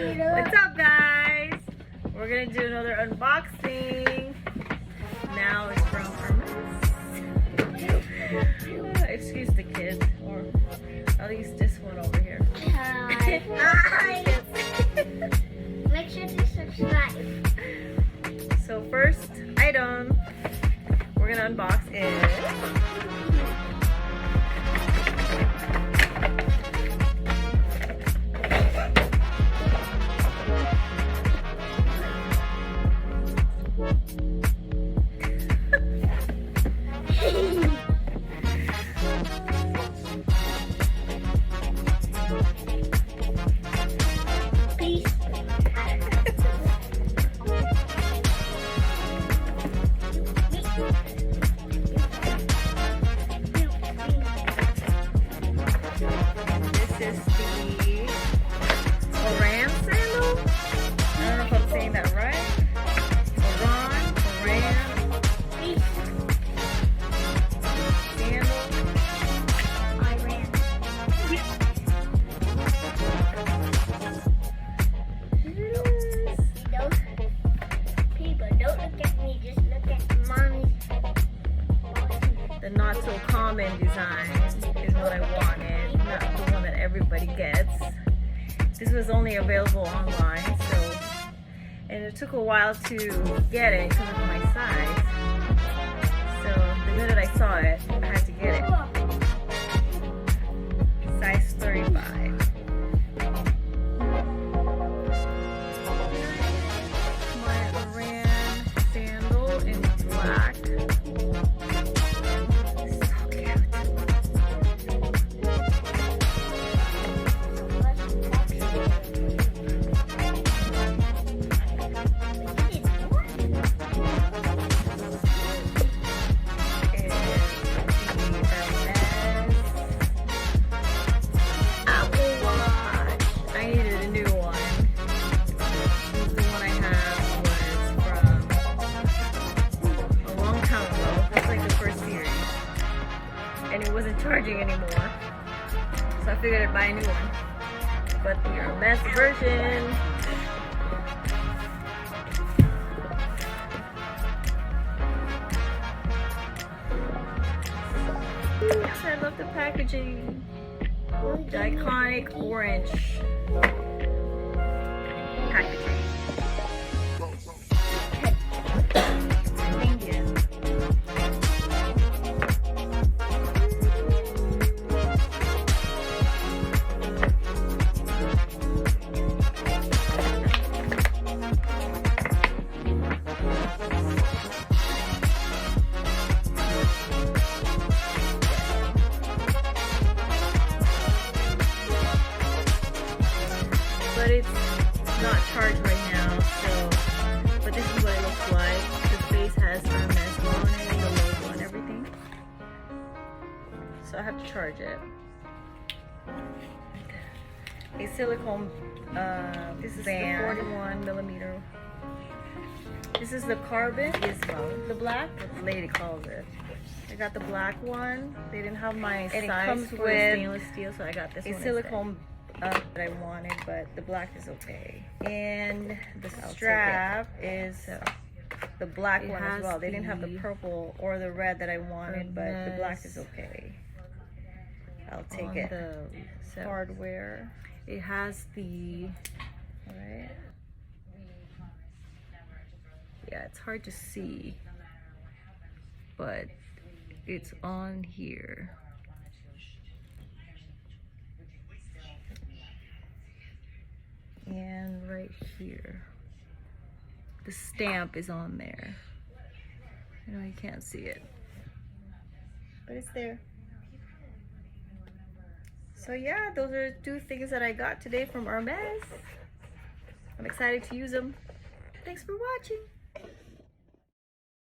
What's up, guys? We're gonna do another unboxing. Now it's from Hermes. Excuse the kids, or at least this one over here. Hi. Make sure to subscribe. So first item we're gonna unbox is not so common design is what I wanted, not the one that everybody gets. This was only available online, and it took a while to get it because of my size. So the minute I saw it, I had to get it. Size 35. My Oran sandal in black. And it wasn't charging anymore, so I figured I'd buy a new one. But the Hermes version, I love the packaging. The iconic orange packaging. But it's not charged right now, but this is what it looks like. The face has Hermes on it, the logo and everything. So I have to charge it. A silicone, this is the 41 millimeter. This is the carbon, the black, what the lady calls it. I got the black one. They didn't have my size. It comes with stainless steel, so I got this one. A silicone that I wanted, but the black is okay. And the strap is the black one as well. They didn't have the purple or the red that I wanted, but the black is okay. I'll take it. The hardware. It has the, all right. Yeah, it's hard to see, but it's on here. And right here, the stamp is on there. I know you can't see it, but it's there. So yeah, those are two things that I got today from Hermes. I'm excited to use them. Thanks for watching.